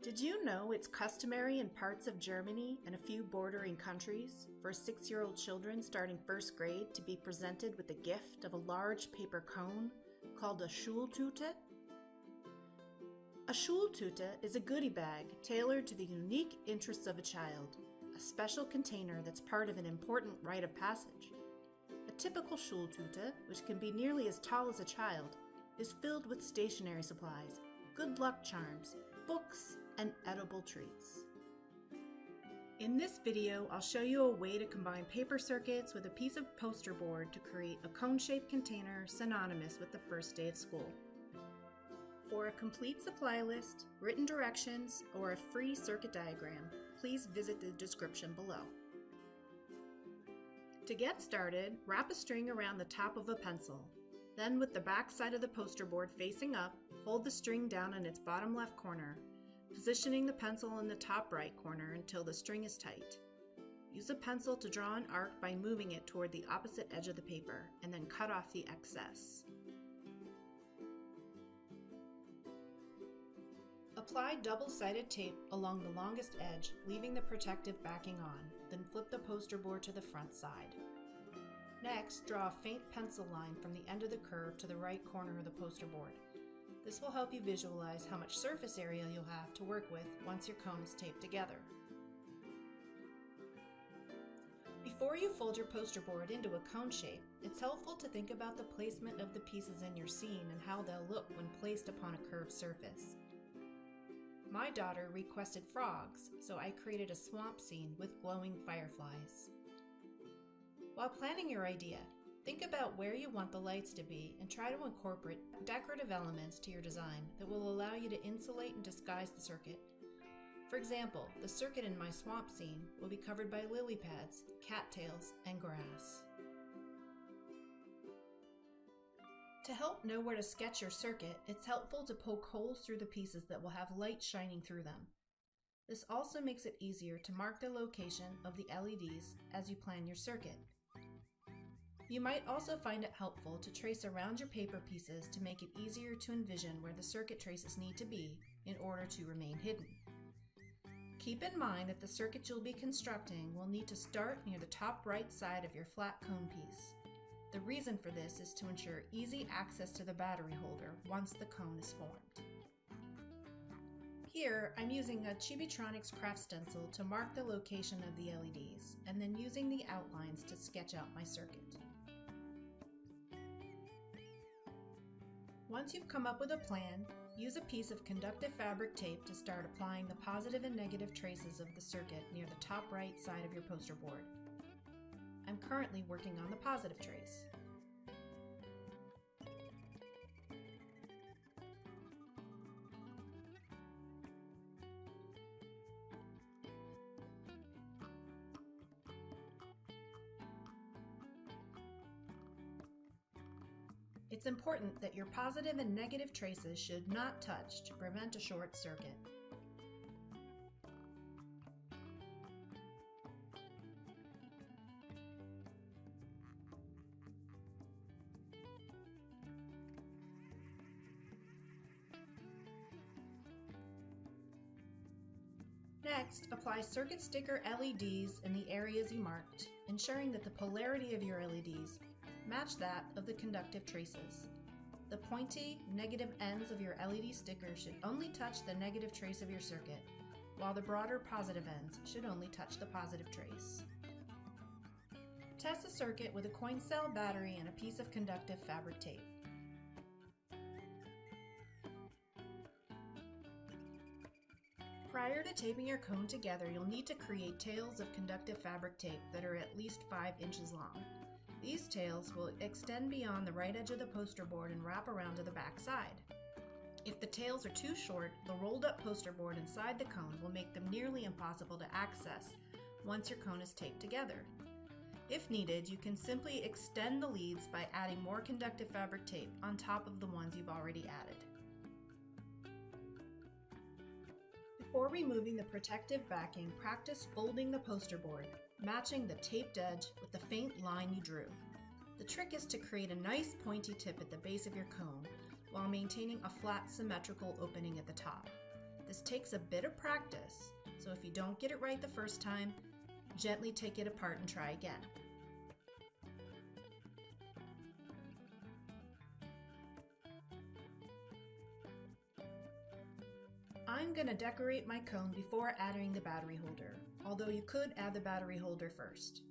Did you know it's customary in parts of Germany and a few bordering countries for 6-year-old children starting first grade to be presented with the gift of a large paper cone called a Schultüte? A Schultüte is a goodie bag tailored to the unique interests of a child, a special container that's part of an important rite of passage. A typical Schultüte, which can be nearly as tall as a child, is filled with stationery supplies, good luck charms, books, and edible treats. In this video, I'll show you a way to combine paper circuits with a piece of poster board to create a cone-shaped container synonymous with the first day of school. For a complete supply list, written directions, or a free circuit diagram, please visit the description below. To get started, wrap a string around the top of a pencil. Then, with the back side of the poster board facing up, hold the string down in its bottom left corner, positioning the pencil in the top right corner until the string is tight. Use a pencil to draw an arc by moving it toward the opposite edge of the paper, and then cut off the excess. Apply double-sided tape along the longest edge, leaving the protective backing on, then flip the poster board to the front side. Next, draw a faint pencil line from the end of the curve to the right corner of the poster board. This will help you visualize how much surface area you'll have to work with once your cone is taped together. Before you fold your poster board into a cone shape, it's helpful to think about the placement of the pieces in your scene and how they'll look when placed upon a curved surface. My daughter requested frogs, so I created a swamp scene with glowing fireflies. While planning your idea, think about where you want the lights to be and try to incorporate decorative elements to your design that will allow you to insulate and disguise the circuit. For example, the circuit in my swamp scene will be covered by lily pads, cattails, and grass. To help know where to sketch your circuit, it's helpful to poke holes through the pieces that will have light shining through them. This also makes it easier to mark the location of the LEDs as you plan your circuit. You might also find it helpful to trace around your paper pieces to make it easier to envision where the circuit traces need to be in order to remain hidden. Keep in mind that the circuit you'll be constructing will need to start near the top right side of your flat cone piece. The reason for this is to ensure easy access to the battery holder once the cone is formed. Here, I'm using a Chibitronics craft stencil to mark the location of the LEDs, and then using the outlines to sketch out my circuit. Once you've come up with a plan, use a piece of conductive fabric tape to start applying the positive and negative traces of the circuit near the top right side of your poster board. I'm currently working on the positive trace. It's important that your positive and negative traces should not touch to prevent a short circuit. Next, apply circuit sticker LEDs in the areas you marked, ensuring that the polarity of your LEDs match that of the conductive traces. The pointy, negative ends of your LED stickers should only touch the negative trace of your circuit, while the broader positive ends should only touch the positive trace. Test the circuit with a coin cell battery and a piece of conductive fabric tape. Prior to taping your cone together, you'll need to create tails of conductive fabric tape that are at least 5 inches long. These tails will extend beyond the right edge of the poster board and wrap around to the back side. If the tails are too short, the rolled up poster board inside the cone will make them nearly impossible to access once your cone is taped together. If needed, you can simply extend the leads by adding more conductive fabric tape on top of the ones you've already added. Before removing the protective backing, practice folding the poster board, matching the taped edge with the faint line you drew. The trick is to create a nice pointy tip at the base of your cone while maintaining a flat, symmetrical opening at the top. This takes a bit of practice, so if you don't get it right the first time, gently take it apart and try again. I'm going to decorate my cone before adding the battery holder, although you could add the battery holder first.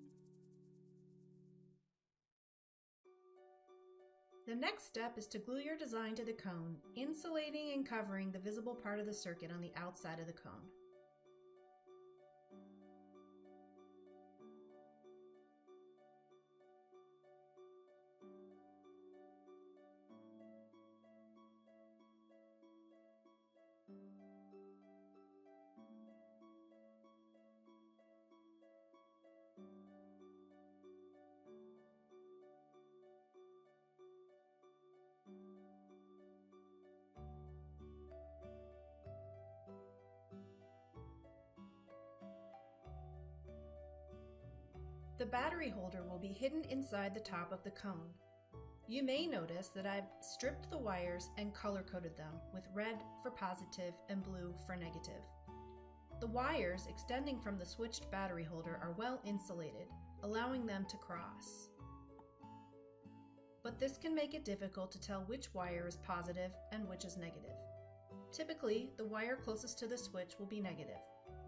The next step is to glue your design to the cone, insulating and covering the visible part of the circuit on the outside of the cone. The battery holder will be hidden inside the top of the cone. You may notice that I've stripped the wires and color-coded them with red for positive and blue for negative. The wires extending from the switched battery holder are well insulated, allowing them to cross. But this can make it difficult to tell which wire is positive and which is negative. Typically, the wire closest to the switch will be negative.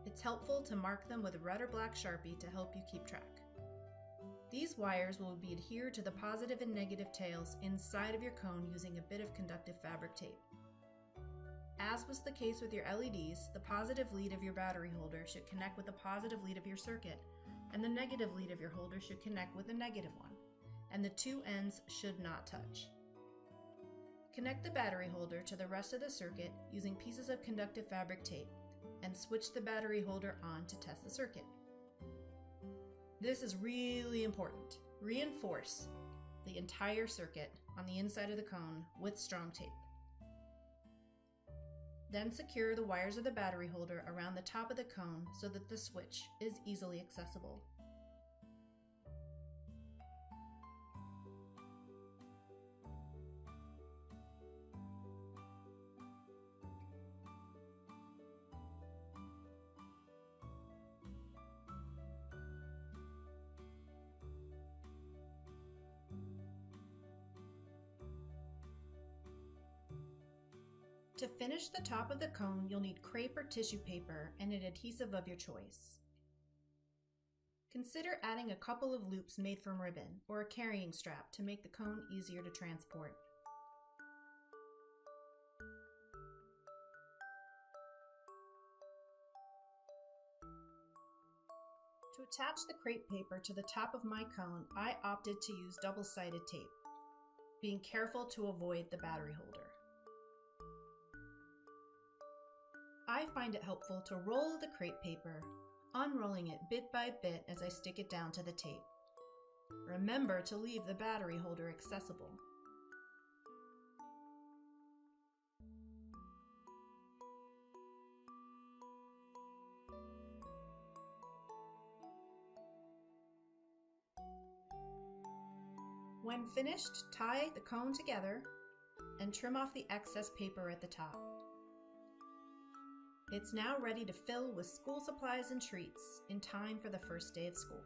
It's helpful to mark them with a red or black Sharpie to help you keep track. These wires will be adhered to the positive and negative tails inside of your cone using a bit of conductive fabric tape. As was the case with your LEDs, the positive lead of your battery holder should connect with the positive lead of your circuit, and the negative lead of your holder should connect with the negative one, and the two ends should not touch. Connect the battery holder to the rest of the circuit using pieces of conductive fabric tape, and switch the battery holder on to test the circuit. This is really important. Reinforce the entire circuit on the inside of the cone with strong tape. Then secure the wires of the battery holder around the top of the cone so that the switch is easily accessible. To finish the top of the cone, you'll need crepe or tissue paper and an adhesive of your choice. Consider adding a couple of loops made from ribbon or a carrying strap to make the cone easier to transport. To attach the crepe paper to the top of my cone, I opted to use double-sided tape, being careful to avoid the battery holder. I find it helpful to roll the crepe paper, unrolling it bit by bit as I stick it down to the tape. Remember to leave the battery holder accessible. When finished, tie the cone together and trim off the excess paper at the top. It's now ready to fill with school supplies and treats in time for the first day of school.